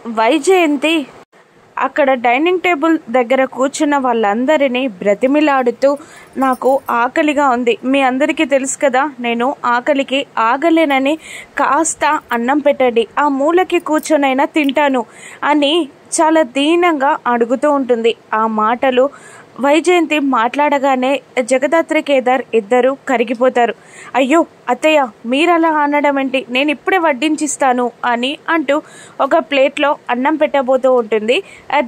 వైజయంతి అక్కడ dining table దగ్గర కూర్చున్న వాళ్ళందరినీ బ్రతిమిలాడుతూ నాకు ఆకలిగా ఉంది, మీ అందరికీ తెలుసు కదా నేను ఆకలికి ఆగలేనని, కాస్త అన్నం పెట్టండి, ఆ మూలకి కూర్చొనైనా తింటాను అని చాలా దీనంగా అడుగుతూ ఉంటుంది. ఆ మాటలు వైజయంతి మాట్లాడగానే జగదాత్రి కేదార్ ఇద్దరు కరిగిపోతారు. అయ్యో అత్తయ్య, మీరలా అనడం ఏంటి, నేను ఇప్పుడే వడ్డించిస్తాను అని అంటూ ఒక ప్లేట్లో అన్నం పెట్టబోతూ ఉంటుంది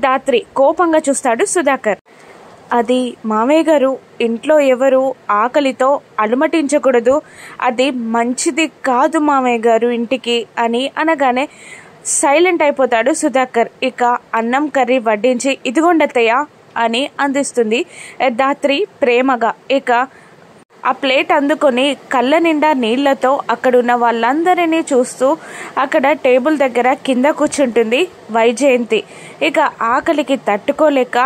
దాత్రి. కోపంగా చూస్తాడు సుధాకర్. అది మామయ్య గారు, ఇంట్లో ఎవరు ఆకలితో అలమటించకూడదు, అది మంచిది కాదు మామయ్య గారు ఇంటికి అని అనగానే సైలెంట్ అయిపోతాడు సుధాకర్. ఇక అన్నం కర్రీ వడ్డించి ఇదిగోండి అత్తయ్య అని అందిస్తుంది దాత్రి ప్రేమగా. ఇక ఆ ప్లేట్ అందుకొని కళ్ళ నిండా నీళ్లతో అక్కడున్న వాళ్ళందరినీ చూస్తూ అక్కడ టేబుల్ దగ్గర కింద కూర్చుంటుంది వైజయంతి. ఇక ఆకలికి తట్టుకోలేక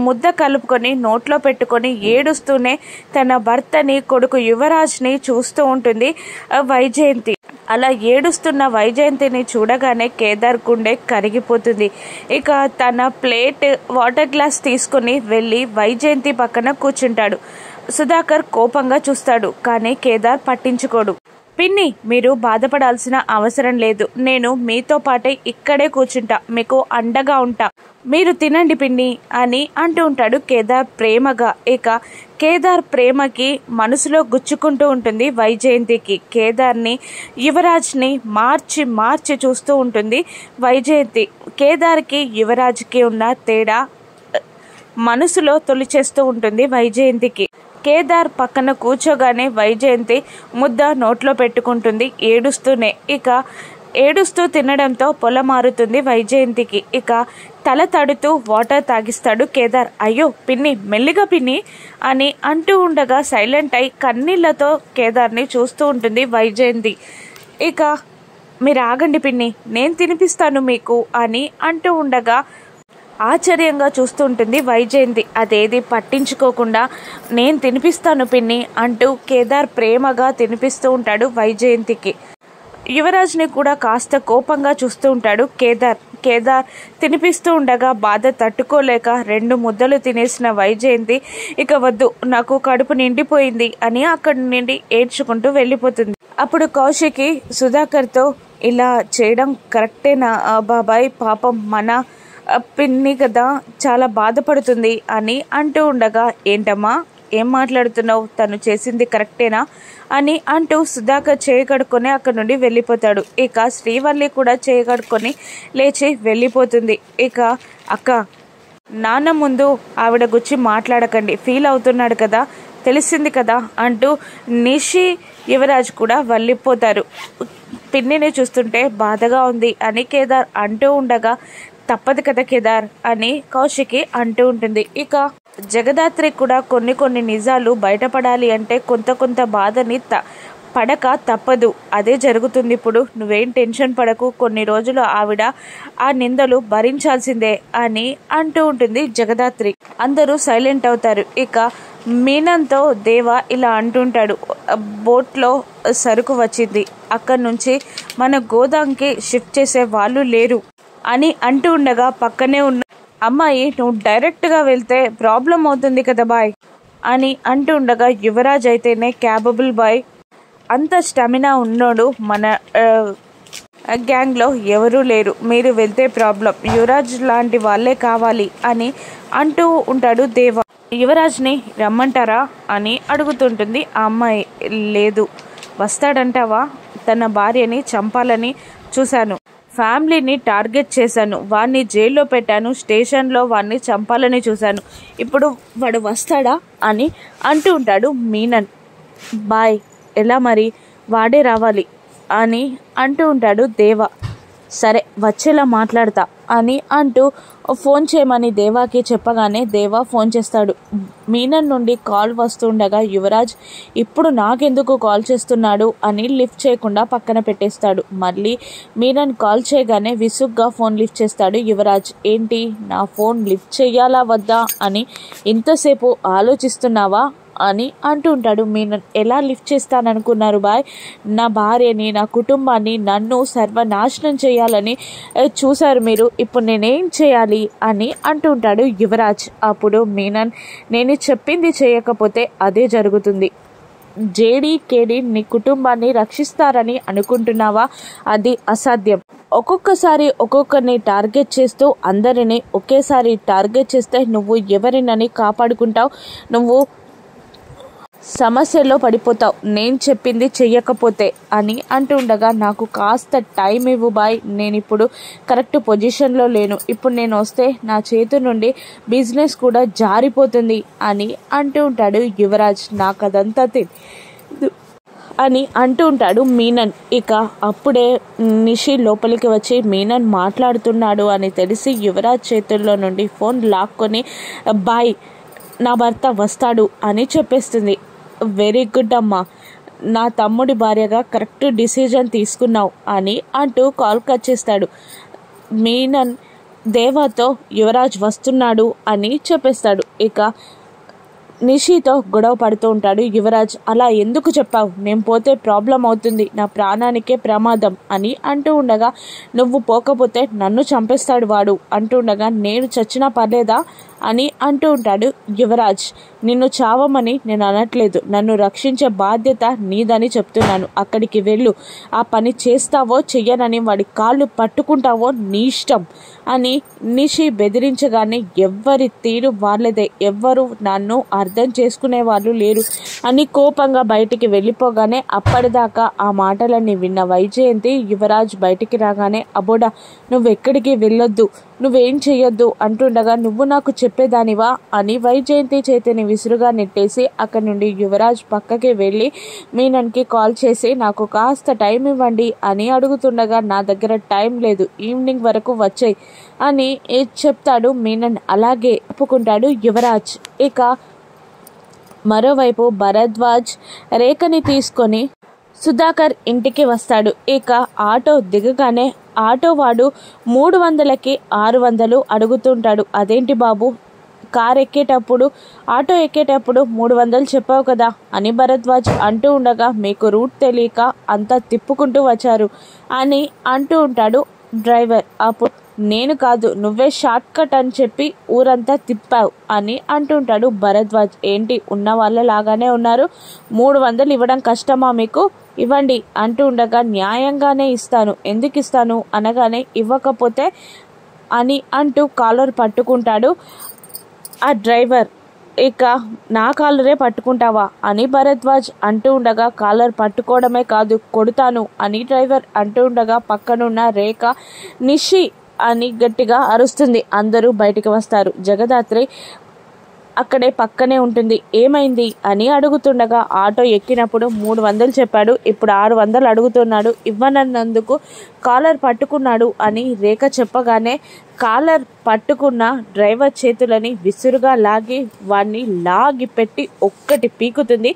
ముద్ద కలుపుకొని నోట్లో పెట్టుకొని ఏడుస్తూనే తన భర్తని, కొడుకు యువరాజ్ని చూస్తూ ఉంటుంది వైజయంతి. అలా ఏడుస్తున్న వైజయంతిని చూడగానే కేదార్ గుండె కరిగిపోతుంది. ఇక తన ప్లేట్, వాటర్ గ్లాస్ తీసుకుని వెళ్ళి వైజయంతి పక్కన కూర్చుంటాడు. సుధాకర్ కోపంగా చూస్తాడు, కానీ కేదార్ పట్టించుకోడు. పిన్ని, మీరు బాధపడాల్సిన అవసరం లేదు, నేను మీతో పాటే ఇక్కడే కూర్చుంటా, మీకు అండగా ఉంటా, మీరు తినండి పిన్ని అని అంటూ ఉంటాడు కేదార్ ప్రేమగా. ఇక కేదార్ ప్రేమకి మనసులో గుచ్చుకుంటూ ఉంటుంది వైజయంతికి. కేదార్ని, యువరాజ్ని మార్చి మార్చి చూస్తూ ఉంటుంది వైజయంతి. కేదార్కి యువరాజ్కి ఉన్న తేడా మనసులో తొలిచేస్తూ ఉంటుంది వైజయంతికి. కేదార్ పక్కన కూర్చోగానే వైజయంతి ముద్ద నోట్లో పెట్టుకుంటుంది ఏడుస్తూనే. ఇక ఏడుస్తూ తినడంతో పొలమారుతుంది వైజయంతికి. ఇక తల తడుతూ వాటర్ తాగిస్తాడు కేదార్. అయ్యో పిన్ని, మెల్లిగా పిన్ని అని అంటూ ఉండగా సైలెంట్ అయి కన్నీళ్లతో కేదార్ని చూస్తూ ఉంటుంది వైజయంతి. ఇక మీరు ఆగండి పిన్ని, నేను తినిపిస్తాను మీకు అని అంటూ ఉండగా ఆశ్చర్యంగా చూస్తూ ఉంటుంది వైజయంతి. అదేది పట్టించుకోకుండా నేను తినిపిస్తాను పిన్ని అంటూ కేదార్ ప్రేమగా తినిపిస్తూ ఉంటాడు వైజయంతికి. యువరాజ్ని కూడా కాస్త కోపంగా చూస్తూ ఉంటాడు కేదార్. కేదార్ తినిపిస్తూ ఉండగా బాధ తట్టుకోలేక 2 ముద్దలు తినేసిన వైజయంతి ఇక వద్దు, నాకు కడుపు నిండిపోయింది అని అక్కడి నుండి ఏడ్చుకుంటూ వెళ్ళిపోతుంది. అప్పుడు కౌశికి సుధాకర్తో, ఇలా చేయడం కరెక్టేనా బాబాయ్, పాపం మన పిన్ని కదా, చాలా బాధపడుతుంది అని అంటూ ఉండగా ఏంటమ్మా ఏం మాట్లాడుతున్నావు, తను చేసింది కరెక్టేనా అని అంటూ సుధాకర్ చేయగడుకొని అక్కడి నుండి వెళ్ళిపోతాడు. ఇక శ్రీవల్లి కూడా చేయగడుకొని లేచి వెళ్ళిపోతుంది. ఇక అక్క, నాన్న ముందు ఆవిడ గురించి మాట్లాడకండి, ఫీల్ అవుతున్నాడు కదా, తెలిసింది కదా అంటూ నిషి, యువరాజ్ కూడా వెళ్ళిపోతారు. పిన్నిని చూస్తుంటే బాధగా ఉంది అని కేదార్ అంటూ ఉండగా తప్పదు కదా కేదార్ అని కౌశికి అంటూ ఉంటుంది. ఇక జగదాత్రి కూడా కొన్ని నిజాలు బయటపడాలి అంటే కొంత బాధని పడక తప్పదు, అదే జరుగుతుంది ఇప్పుడు, నువ్వేం టెన్షన్ పడకు, కొన్ని రోజులు ఆవిడ ఆ నిందలు భరించాల్సిందే అని అంటూ ఉంటుంది జగదాత్రి. అందరూ సైలెంట్ అవుతారు. ఇక మీనంతో దేవ ఇలా అంటుంటాడు, బోట్లో సరుకు వచ్చింది, అక్కడి నుంచి మన గోదాంకి షిఫ్ట్ చేసే వాళ్ళు లేరు అని అంటూ ఉండగా పక్కనే ఉన్న అమ్మాయి, నువ్వు డైరెక్ట్గా వెళ్తే ప్రాబ్లం అవుతుంది కదా బాయ్ అని అంటూ ఉండగా యువరాజ్ అయితేనే క్యాపబుల్ బాయ్, అంత స్టామినా ఉన్నోడు మన గ్యాంగ్లో ఎవరూ లేరు, మీరు వెళ్తే ప్రాబ్లం, యువరాజ్ లాంటి వాళ్ళే కావాలి అని అంటూ ఉంటాడు దేవ. యువరాజ్ని రమ్మంటారా అని అడుగుతుంటుంది ఆ అమ్మాయి. లేదు, వస్తాడంటావా, తన భార్యని చంపాలని చూశాను, ఫ్యామిలీని టార్గెట్ చేశాను, వాడిని జైల్లో పెట్టాను, స్టేషన్లో వాడిని చంపాలని చూశాను, ఇప్పుడు వాడు వస్తాడా అని అంటూ ఉంటాడు మీనన్. బాయ్, ఎలా మరి, వాడే రావాలి అని అంటూ ఉంటాడు దేవ. సరే వచ్చేలా మాట్లాడతా అని అంటూ ఫోన్ చేయమని దేవాకి చెప్పగానే దేవా ఫోన్ చేస్తాడు. మీనన్ నుండి కాల్ వస్తుండగా యువరాజ్ ఇప్పుడు నాకెందుకు కాల్ చేస్తున్నాడు అని లిఫ్ట్ చేయకుండా పక్కన పెట్టేస్తాడు. మళ్ళీ మీనన్ కాల్ చేయగానే విసుగ్గా ఫోన్ లిఫ్ట్ చేస్తాడు యువరాజ్. ఏంటి, నా ఫోన్ లిఫ్ట్ చెయ్యాలా వద్దా అని ఇంతసేపు ఆలోచిస్తున్నావా అని అంటూ ఉంటాడు మీనన్. ఎలా లిఫ్ట్ చేస్తాననుకున్నారు బాయ్? నా భార్యని, నా కుటుంబాన్ని, నన్ను సర్వనాశనం చేయాలని చూశారు మీరు. ఇప్పుడు నేనేం చేయాలి అని అంటూ ఉంటాడు యువరాజ్. అప్పుడు మీనన్, నేను చెప్పింది చేయకపోతే అదే జరుగుతుంది. జేడీ నీ కుటుంబాన్ని రక్షిస్తారని అనుకుంటున్నావా? అది అసాధ్యం. ఒక్కొక్కసారి ఒక్కొక్కరిని టార్గెట్ చేస్తూ అందరినీ ఒకేసారి టార్గెట్ చేస్తే నువ్వు ఎవరినని కాపాడుకుంటావు? నువ్వు సమస్యలో పడిపోతావు నేను చెప్పింది చెయ్యకపోతే అని అంటూ ఉండగా, నాకు కాస్త టైం ఇవ్వు బాయ్, నేను ఇప్పుడు కరెక్ట్ పొజిషన్లో లేను. ఇప్పుడు నేను వస్తే నా చేతి నుండి బిజినెస్ కూడా జారిపోతుంది అని అంటూ ఉంటాడు యువరాజ్. నాకు అదంతా అని అంటూ ఉంటాడు మీనన్. ఇక అప్పుడే నిషి లోపలికి వచ్చి మీనన్ మాట్లాడుతున్నాడు అని తెలిసి యువరాజ్ చేతుల్లో నుండి ఫోన్ లాక్కొని బాయ్ నా భర్త వస్తాడు అని చెప్పేస్తుంది. వెరీ గుడ్ అమ్మా, నా తమ్ముడి భార్యగా కరెక్ట్ డిసిజన్ తీసుకున్నావు అని అంటూ కాల్ కట్ చేస్తాడు. మీనన్ దేవాతో యువరాజ్ వస్తున్నాడు అని చెప్పేస్తాడు. ఇక నిషితో గొడవ పడుతూ ఉంటాడు యువరాజ్. అలా ఎందుకు చెప్పావు? నేను పోతే ప్రాబ్లం అవుతుంది, నా ప్రాణానికే ప్రమాదం అని అంటూ ఉండగా, నువ్వు పోకపోతే నన్ను చంపేస్తాడు వాడు అంటూ ఉండగా, నేను చచ్చినా పర్లేదా అని అంటూ ఉంటాడు యువరాజ్. నిన్ను చావమని నేను అనట్లేదు, నన్ను రక్షించే బాధ్యత నీదని చెప్తున్నాను. అక్కడికి వెళ్ళు, ఆ పని చేస్తావో చెయ్యనని వాడి కాళ్ళు పట్టుకుంటావో నీ ఇష్టం అని నిషి బెదిరించగానే, ఎవ్వరి తీరు వాళ్ళదే, ఎవ్వరు నన్ను అర్థం చేసుకునే వాళ్ళు లేరు అని కోపంగా బయటికి వెళ్ళిపోగానే, అప్పటిదాకా ఆ మాటలన్నీ విన్న వైజయంతి యువరాజ్ బయటికి రాగానే, అబోడా నువ్వెక్కడికి వెళ్ళొద్దు, నువ్వేం చెయ్యొద్దు అంటుండగా, నువ్వు నాకు చెప్పేదానివా అని వైజయంతి చేతిని విసురుగా నెట్టేసి అక్కడి నుండి యువరాజ్ పక్కకి వెళ్ళి మీనన్కి కాల్ చేసి, నాకు కాస్త టైం ఇవ్వండి అని అడుగుతుండగా, నా దగ్గర టైం లేదు, ఈవినింగ్ వరకు వచ్చాయి అని చెప్తాడు మీనన్. అలాగే ఒప్పుకుంటాడు యువరాజ్. ఇక మరోవైపు భరద్వాజ్ రేఖని తీసుకొని సుధాకర్ ఇంటికి వస్తాడు. ఇక ఆటో దిగగానే ఆటో వాడు 300కి 600 అడుగుతుంటాడు. అదేంటి బాబు, కార్ ఎక్కేటప్పుడు ఆటో ఎక్కేటప్పుడు 300 చెప్పావు కదా అని భరద్వాజ్ అంటూ ఉండగా, మీకు రూట్ తెలియక అంతా తిప్పుకుంటూ వచ్చారు అని అంటూ ఉంటాడు డ్రైవర్. అప్పుడు నేను కాదు, నువ్వే షార్ట్ కట్ అని చెప్పి ఊరంతా తిప్పావు అని అంటుంటాడు భరద్వాజ్. ఏంటి ఉన్న వాళ్ళలాగానే ఉన్నారు, 300 ఇవ్వడం కష్టమా మీకు, ఇవ్వండి అంటూ ఉండగా, న్యాయంగానే ఇస్తాను, ఎందుకు ఇస్తాను అనగానే, ఇవ్వకపోతే అని అంటూ కాలర్ పట్టుకుంటాడు ఆ డ్రైవర్. ఇక నా కాలరే పట్టుకుంటావా అని భరద్వాజ్ అంటూ ఉండగా, కాలర్ పట్టుకోవడమే కాదు కొడతాను అని డ్రైవర్ అంటూ ఉండగా, పక్కనున్న రేఖ నిషి అని గట్టిగా అరుస్తుంది. అందరూ బయటికి వస్తారు. జగదాత్రి అక్కడే పక్కనే ఉంటుంది. ఏమైంది అని అడుగుతుండగా, ఆటో ఎక్కినప్పుడు 300 చెప్పాడు, ఇప్పుడు 600 అడుగుతున్నాడు, ఇవ్వనన్నందుకు కాలర్ పట్టుకున్నాడు అని రేఖ చెప్పగానే, కాలర్ పట్టుకున్న డ్రైవర్ చేతులని విసురుగా లాగి వాడిని లాగి పెట్టి ఒక్కటి పీకుతుంది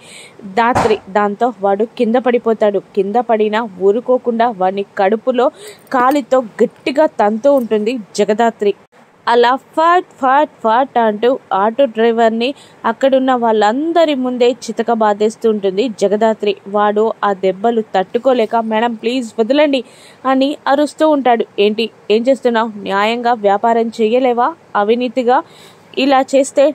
దాత్రి. దాంతో వాడు కింద పడిపోతాడు. కింద పడినా ఊరుకోకుండా వాడిని కడుపులో కాలితో గట్టిగా తంతూ ఉంటుంది జగదాత్రి. అలా ఫాట్ ఫాట్ ఫాట్ అంటూ ఆటో డ్రైవర్ని అక్కడున్న వాళ్ళందరి ముందే చితక బాధేస్తూ ఉంటుంది జగదాత్రి. వాడు ఆ దెబ్బలు తట్టుకోలేక, మేడం ప్లీజ్ వదలండి అని అరుస్తూ ఉంటాడు. ఏంటి, ఏం చేస్తున్నావు, న్యాయంగా వ్యాపారం చేయలేవా, అవినీతిగా ఇలా చేస్తే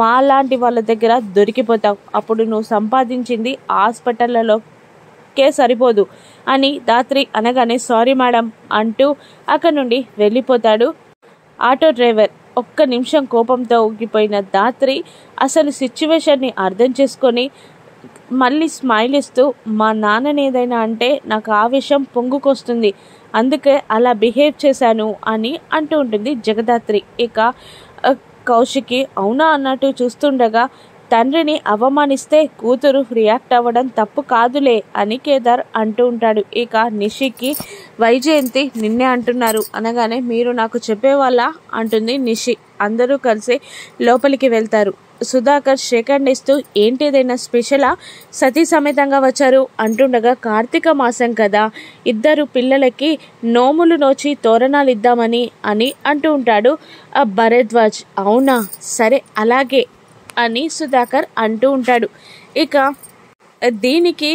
మా లాంటి వాళ్ళ దగ్గర దొరికిపోతావు, అప్పుడు నువ్వు సంపాదించింది హాస్పిటళ్లలోకే సరిపోదు అని దాత్రి అనగానే, సారీ మేడం అంటూ అక్కడి నుండి వెళ్ళిపోతాడు ఆటో డ్రైవర్. ఒక్క నిమిషం కోపంతో ఊగిపోయిన దాత్రి అసలు సిచ్యువేషన్ని అర్థం చేసుకొని మళ్ళీ స్మైల్ ఇస్తూ, మా నాన్నని ఏదైనా అంటే నాకు ఆవేశం పొంగుకొస్తుంది, అందుకే అలా బిహేవ్ చేశాను అని అంటూ ఉంటుంది జగదాత్రి. ఇక కౌశికి అవునా అన్నట్టు చూస్తుండగా, తండ్రిని అవమానిస్తే కూతురు రియాక్ట్ అవ్వడం తప్పు కాదులే అని కేదార్ అంటూ ఉంటాడు. ఇక నిషికి వైజయంతి నిన్నే అంటున్నారు అనగానే, మీరు నాకు చెప్పేవాళ్ళ అంటుంది నిషి. అందరూ కలిసి లోపలికి వెళ్తారు. సుధాకర్ షేకండ్ ఇస్తూ, ఏంటిదైనా స్పెషలా, సతీ సమేతంగా వచ్చారు అంటుండగా, కార్తీక మాసం కదా, ఇద్దరు పిల్లలకి నోములు నోచి తోరణాలు ఇద్దామని అని అంటూ ఉంటాడు భరద్వాజ్. అవునా, సరే అలాగే అని సుధాకర్ అంటూ ఉంటాడు. ఇక దీనికి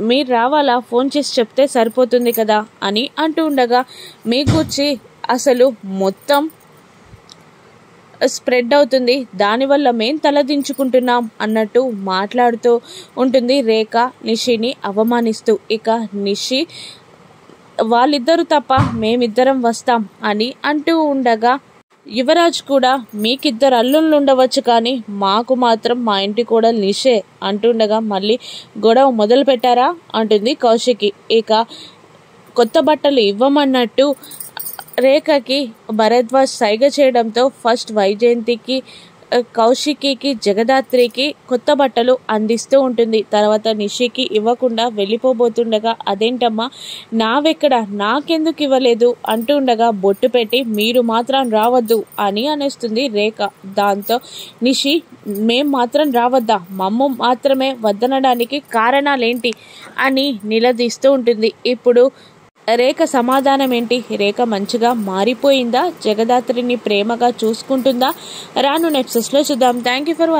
మీరు రావాలా, ఫోన్ చేసి చెప్తే సరిపోతుంది కదా అని అంటూ ఉండగా మీ గూర్చి అసలు మొత్తం స్ప్రెడ్ అవుతుంది, దానివల్ల మేం తలదించుకుంటున్నాం అన్నట్టు మాట్లాడుతూ ఉంటుంది రేఖ నిషిని అవమానిస్తూ. ఇక నిషి వాళ్ళిద్దరూ తప్ప మేమిద్దరం వస్తాం అని అంటూ ఉండగా యువరాజ్ కూడా మీకిద్దరు అల్లుళ్ళు ఉండవచ్చు కానీ మాకు మాత్రం మా ఇంటి కూడా నిషే అంటుండగా మళ్ళీ గొడవ మొదలు పెట్టారా అంటుంది కౌశికి. ఇక కొత్త బట్టలు ఇవ్వమన్నట్టు రేఖకి భరద్వాజ్ సైగ చేయడంతో ఫస్ట్ వైజయంతికి, కౌశికి, జగదాత్రికి కొత్త బట్టలు అందిస్తూ ఉంటుంది. తర్వాత నిషికి ఇవ్వకుండా వెళ్ళిపోబోతుండగా అదేంటమ్మా నావెక్కడ, నాకెందుకు ఇవ్వలేదు అంటూ ఉండగా బొట్టు పెట్టి మీరు మాత్రం రావద్దు అని అనేస్తుంది రేఖ. దాంతో నిషి మేం మాత్రం రావద్దా, మమ్మ మాత్రమే వద్దనడానికి కారణాలేంటి అని నిలదీస్తూ ఉంటుంది. ఇప్పుడు రేఖ సమాధానం ఏంటి? రేఖ మంచిగా మారిపోయిందా? జగదాత్రిని ప్రేమగా చూసుకుంటుందా? రాను ఎపిసోడ్స్లో చూద్దాం. Thank you for watching.